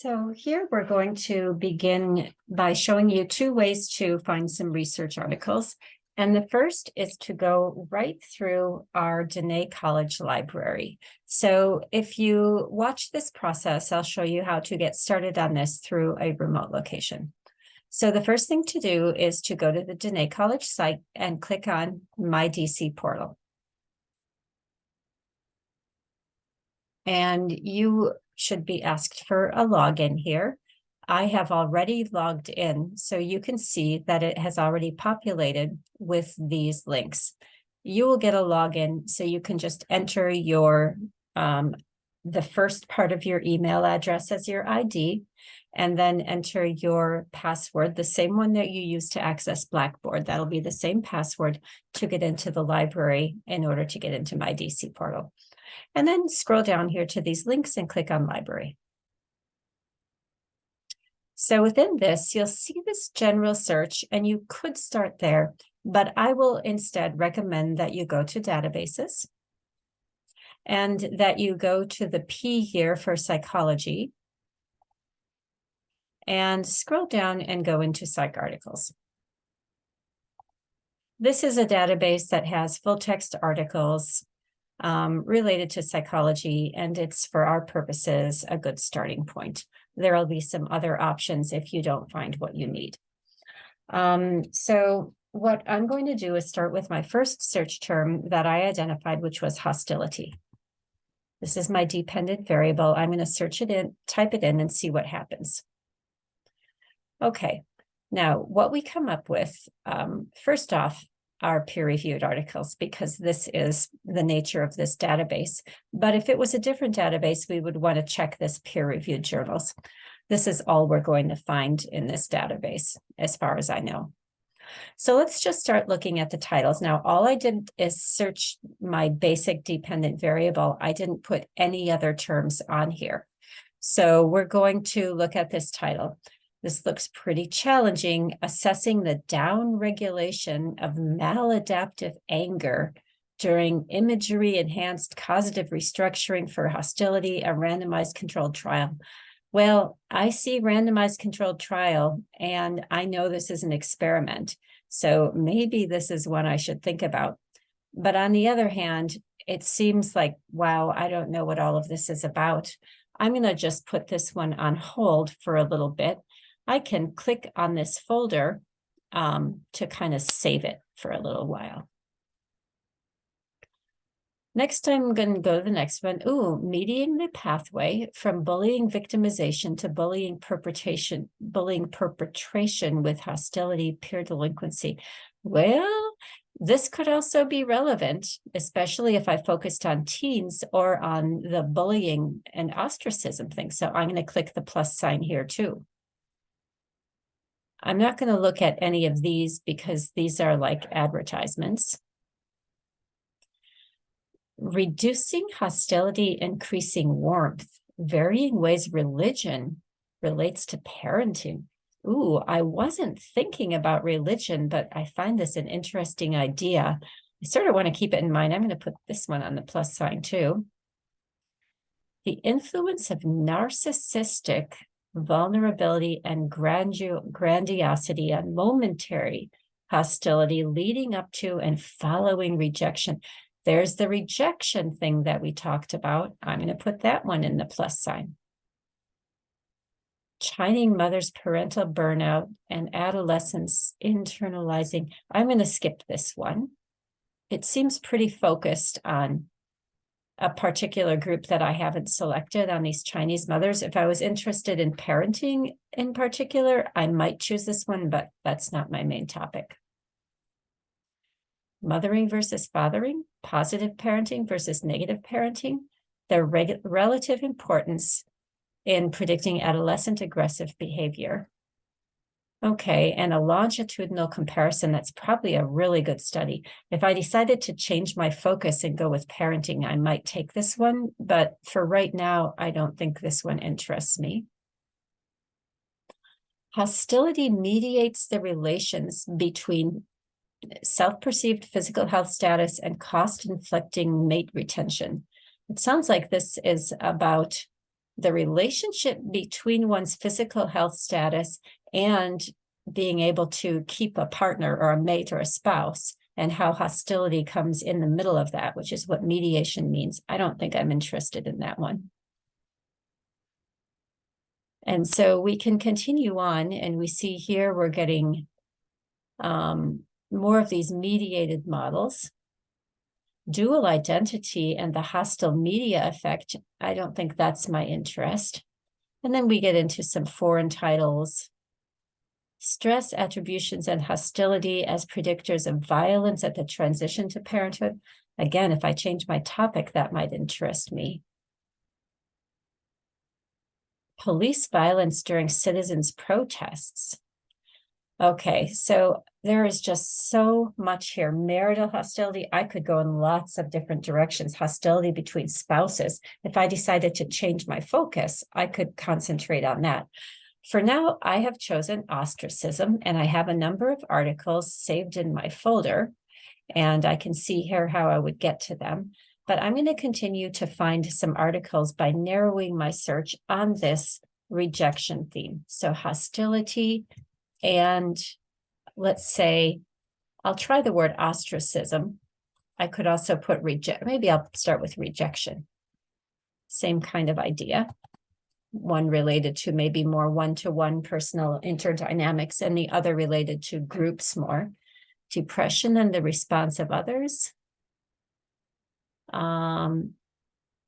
So here we're going to begin by showing you two ways to find some research articles. And the first is to go right through our Diné College library. So if you watch this process, I'll show you how to get started on this through a remote location. So the first thing to do is to go to the Diné College site and click on My DC portal. And you should be asked for a login here. I have already logged in, so you can see that it has already populated with these links. You will get a login, so you can just enter your the first part of your email address as your ID, and then enter your password, the same one that you use to access Blackboard. That'll be the same password to get into the library in order to get into My DC portal. And then scroll down here to these links and click on library. So within this, you'll see this general search, and you could start there, but I will instead recommend that you go to databases and that you go to the P here for psychology and scroll down and go into psych articles. This is a database that has full text articles related to psychology, and it's, for our purposes, a good starting point. There will be some other options if you don't find what you need. So what I'm going to do is start with my first search term that I identified, which was hostility. This is my dependent variable. I'm going to search it in, type it in, and see what happens. Okay, now what we come up with, first off, are peer-reviewed articles, because this is the nature of this database. But if it was a different database, we would want to check this peer-reviewed journals. This is all we're going to find in this database, as far as I know. So let's just start looking at the titles. Now, all I did is search my basic dependent variable. I didn't put any other terms on here. So we're going to look at this title. This looks pretty challenging, assessing the downregulation of maladaptive anger during imagery-enhanced causative restructuring for hostility, a randomized controlled trial. Well, I see randomized controlled trial, and I know this is an experiment, so maybe this is one I should think about. But on the other hand, it seems like, wow, I don't know what all of this is about. I'm going to just put this one on hold for a little bit. I can click on this folder to kind of save it for a little while. Next, I'm going to go to the next one. Ooh, mediating the pathway from bullying victimization to bullying perpetration with hostility, peer delinquency. Well, this could also be relevant, especially if I focused on teens or on the bullying and ostracism thing. So I'm going to click the plus sign here too. I'm not going to look at any of these because these are like advertisements. Reducing hostility, increasing warmth, varying ways religion relates to parenting. Ooh, I wasn't thinking about religion, but I find this an interesting idea. I sort of want to keep it in mind. I'm going to put this one on the plus sign too. The influence of narcissistic vulnerability and grandiosity on momentary hostility leading up to and following rejection. There's the rejection thing that we talked about. I'm going to put that one in the plus sign. Chiding mothers' parental burnout and adolescents internalizing. I'm going to skip this one. It seems pretty focused on a particular group that I haven't selected on these Chinese mothers. If I was interested in parenting in particular, I might choose this one, but that's not my main topic. Mothering versus fathering, positive parenting versus negative parenting, their relative importance in predicting adolescent aggressive behavior. Okay, and a longitudinal comparison, that's probably a really good study. If I decided to change my focus and go with parenting, I might take this one, but for right now, I don't think this one interests me. Hostility mediates the relations between self-perceived physical health status and cost-inflicting mate retention. It sounds like this is about the relationship between one's physical health status and being able to keep a partner or a mate or a spouse, and how hostility comes in the middle of that, which is what mediation means. I don't think I'm interested in that one. And so we can continue on, and we see here we're getting more of these mediated models. Dual identity and the hostile media effect, I don't think that's my interest. And then we get into some foreign titles. Stress, attributions, and hostility as predictors of violence at the transition to parenthood. Again, if I change my topic, that might interest me. Police violence during citizens' protests. Okay, so there is just so much here. Marital hostility, I could go in lots of different directions. Hostility between spouses. If I decided to change my focus, I could concentrate on that. For now, I have chosen ostracism, and I have a number of articles saved in my folder, and I can see here how I would get to them. But I'm going to continue to find some articles by narrowing my search on this rejection theme. So hostility, and let's say, I'll try the word ostracism. I could also put reject, maybe I'll start with rejection. Same kind of idea. One related to maybe more one-to-one personal interdynamics, and the other related to groups more. Depression and the response of others.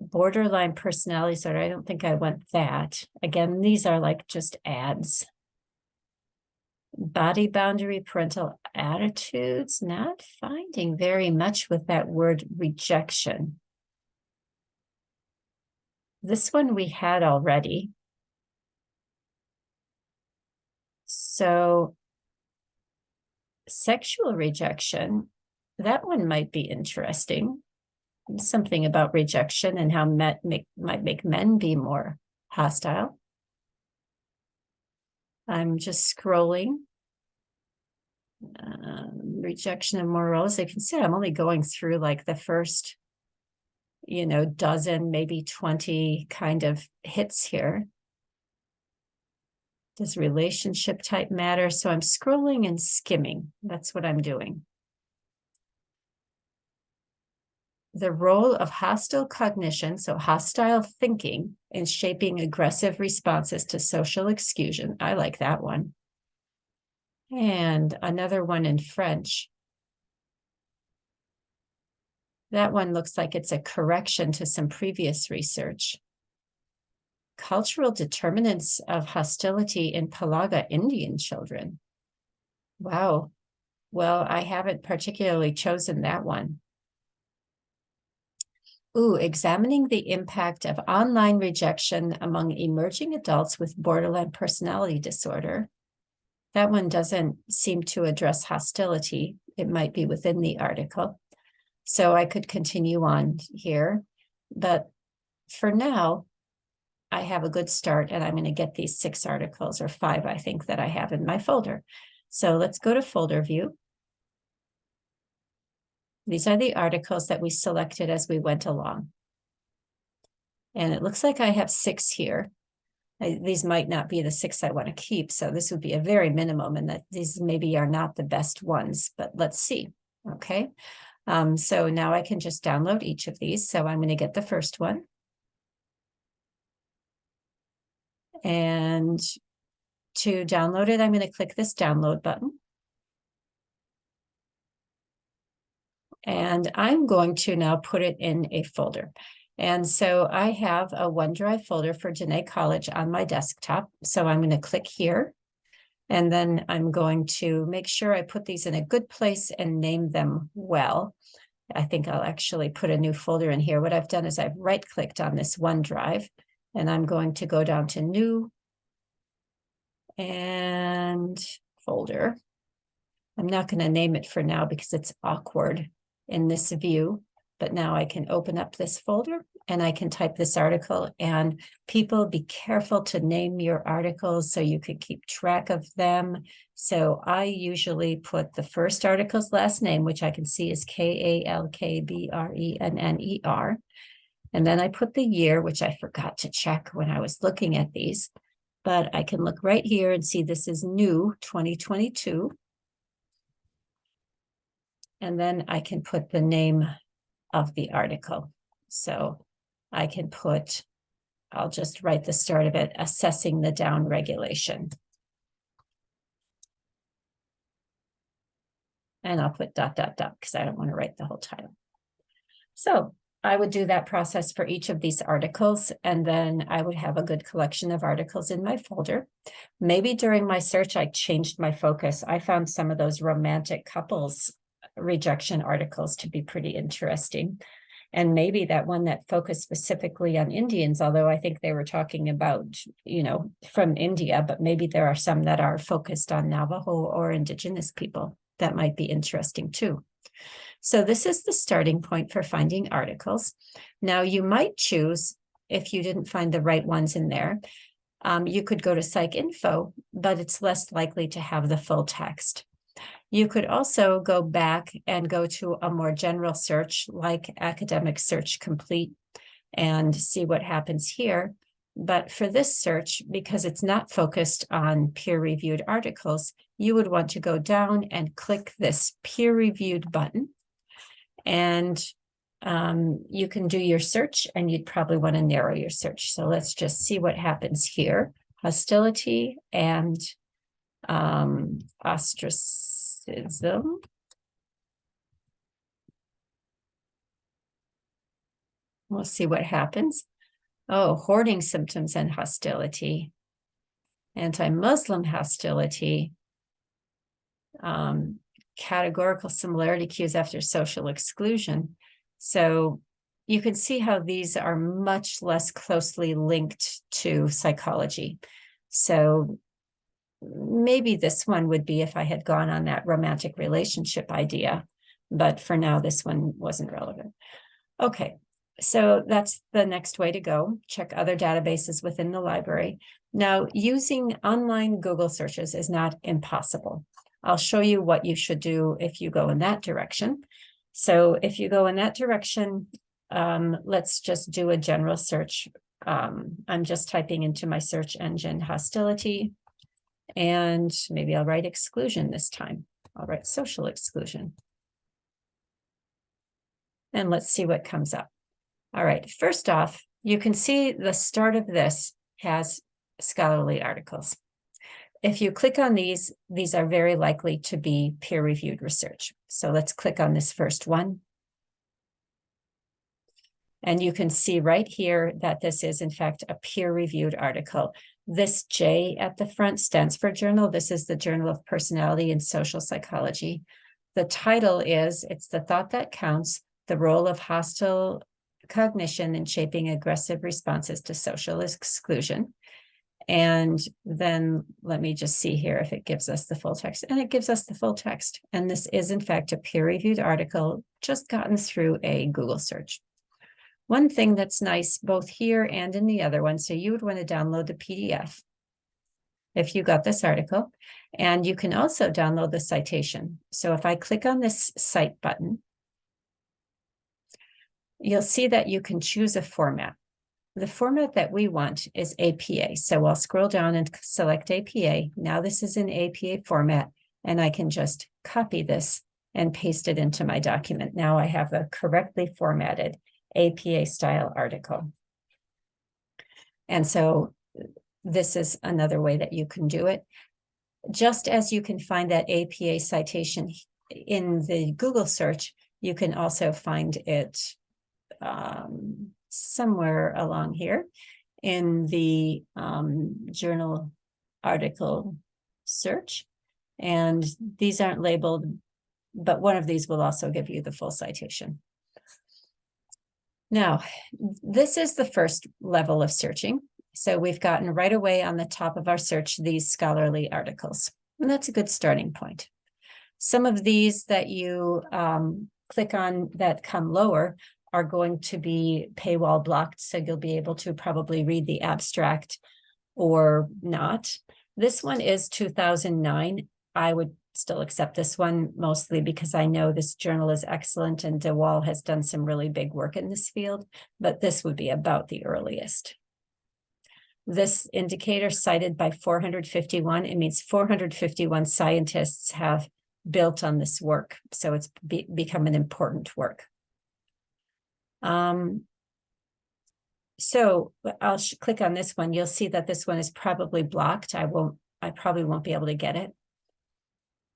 Borderline personality disorder, I don't think I want that. Again, these are like just ads. Body boundary, parental attitudes, not finding very much with that word rejection. This one we had already. So sexual rejection, that one might be interesting. Something about rejection and how might make men be more hostile. I'm just scrolling. Rejection of morals. You can see I'm only going through like the first, dozen, maybe 20 kind of hits here. Does relationship type matter? So I'm scrolling and skimming. That's what I'm doing. The role of hostile cognition, so hostile thinking, in shaping aggressive responses to social exclusion. I like that one. And another one in French. That one looks like it's a correction to some previous research. Cultural determinants of hostility in Palaga Indian children. Wow. Well, I haven't particularly chosen that one. Ooh, examining the impact of online rejection among emerging adults with borderline personality disorder. That one doesn't seem to address hostility. It might be within the article. So I could continue on here. But for now, I have a good start, and I'm going to get these 6 articles, or 5, I think, that I have in my folder. So let's go to folder view. These are the articles that we selected as we went along. And it looks like I have 6 here. These might not be the 6 I want to keep, so this would be a very minimum, and that these maybe are not the best ones, but let's see. Okay, so now I can just download each of these. So I'm going to get the first one. And to download it, I'm going to click this download button. And I'm going to now put it in a folder. And so I have a OneDrive folder for Diné College on my desktop. So I'm going to click here. And then I'm going to make sure I put these in a good place and name them well. I think I'll actually put a new folder in here. What I've done is I've right-clicked on this OneDrive, and I'm going to go down to New and Folder. I'm not going to name it for now because it's awkward in this view, but now I can open up this folder and I can type this article. And people, be careful to name your articles so you could keep track of them. So I usually put the first article's last name, which I can see is Kalkbrenner. And then I put the year, which I forgot to check when I was looking at these, but I can look right here and see this is new 2022. And then I can put the name of the article. So I can put, I'll just write the start of it, assessing the down regulation. And I'll put ... because I don't want to write the whole title. So I would do that process for each of these articles, and then I would have a good collection of articles in my folder. Maybe during my search, I changed my focus. I found some of those romantic couples rejection articles to be pretty interesting. And maybe that one that focused specifically on Indians, although I think they were talking about, you know, from India, but maybe there are some that are focused on Navajo or Indigenous people. That might be interesting too. So this is the starting point for finding articles. Now you might choose, if you didn't find the right ones in there, you could go to PsycInfo, but it's less likely to have the full text. You could also go back and go to a more general search like Academic Search Complete and see what happens here. But for this search, because it's not focused on peer-reviewed articles, you would want to go down and click this peer-reviewed button. And you can do your search, and you'd probably want to narrow your search. So let's just see what happens here. Hostility and ostracism. We'll see what happens. Oh, hoarding symptoms and hostility, anti-Muslim hostility, categorical similarity cues after social exclusion. So you can see how these are much less closely linked to psychology. So maybe this one would be if I had gone on that romantic relationship idea, but for now, this one wasn't relevant. Okay. So that's the next way to go. Check other databases within the library. Now, using online Google searches is not impossible. I'll show you what you should do if you go in that direction. So if you go in that direction, let's just do a general search. I'm just typing into my search engine hostility, and maybe I'll write exclusion this time. I'll write social exclusion. And let's see what comes up. All right, first off, you can see the start of this has scholarly articles. If you click on these are very likely to be peer-reviewed research. So let's click on this first one. And you can see right here that this is, in fact, a peer-reviewed article. This J at the front stands for journal. This is the Journal of Personality and Social Psychology. The title is, it's the thought that counts, the role of hostile cognition in shaping aggressive responses to social exclusion. And then let me just see here if it gives us the full text. And it gives us the full text. And this is, in fact, a peer-reviewed article just gotten through a Google search. One thing that's nice both here and in the other one, so you would want to download the PDF if you got this article, and you can also download the citation. So if I click on this cite button, you'll see that you can choose a format. The format that we want is APA. So I'll scroll down and select APA. Now this is in APA format, and I can just copy this and paste it into my document. Now I have a correctly formatted APA style article. And so this is another way that you can do it. Just as you can find that APA citation in the Google search, you can also find it somewhere along here in the journal article search. And these aren't labeled, but one of these will also give you the full citation. Now, this is the first level of searching. So we've gotten right away on the top of our search these scholarly articles, and that's a good starting point. Some of these that you click on that come lower are going to be paywall blocked, so you'll be able to probably read the abstract or not. This one is 2009. I would still accept this one, mostly because I know this journal is excellent and DeWall has done some really big work in this field, but this would be about the earliest. This indicator cited by 451, it means 451 scientists have built on this work. So it's become an important work. So I'll click on this one. You'll see that this one is probably blocked. I probably won't be able to get it.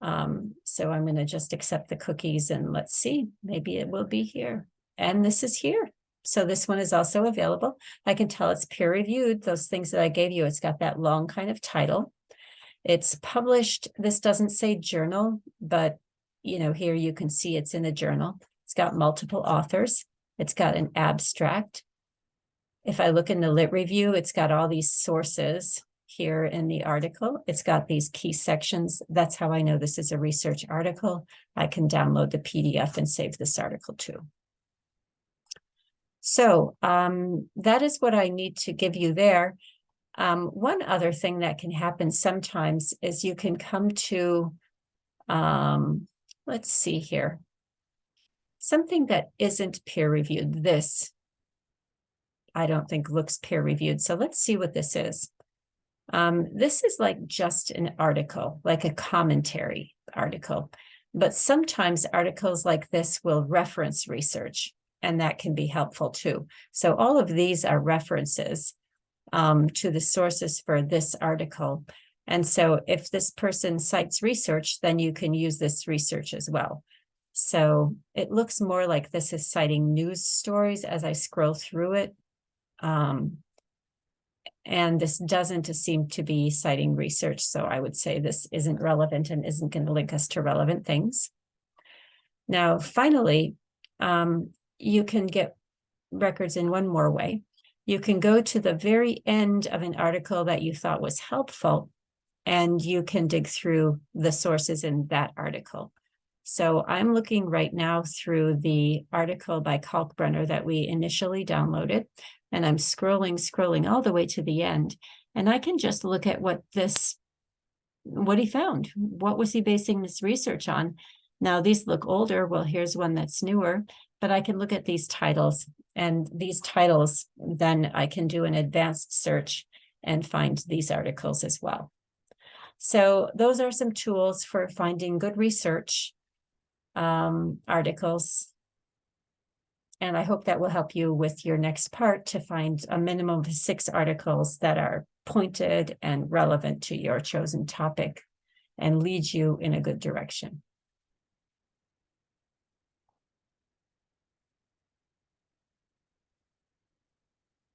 So I'm going to just accept the cookies and let's see, maybe it will be here. And this is here. So this one is also available. I can tell it's peer reviewed. Those things that I gave you, it's got that long kind of title. It's published. This doesn't say journal, but you know, here you can see it's in a journal. It's got multiple authors. It's got an abstract. If I look in the lit review, it's got all these sources here in the article. It's got these key sections. That's how I know this is a research article. I can download the PDF and save this article too. So that is what I need to give you there. One other thing that can happen sometimes is you can come to, let's see here, something that isn't peer reviewed. This, I don't think looks peer reviewed. So let's see what this is. This is like just an article, like a commentary article. But sometimes articles like this will reference research, and that can be helpful too. So all of these are references to the sources for this article. And so if this person cites research, then you can use this research as well. So it looks more like this is citing news stories as I scroll through it. And this doesn't seem to be citing research. So I would say this isn't relevant and isn't going to link us to relevant things. Now, finally, you can get records in one more way. You can go to the very end of an article that you thought was helpful, and you can dig through the sources in that article. So I'm looking right now through the article by Kalkbrenner that we initially downloaded, and I'm scrolling all the way to the end, and I can just look at what he found. What was he basing this research on? Now these look older. Well, here's one that's newer, but I can look at these titles, and these titles, then I can do an advanced search and find these articles as well. So those are some tools for finding good research articles. And I hope that will help you with your next part to find a minimum of 6 articles that are pointed and relevant to your chosen topic and lead you in a good direction.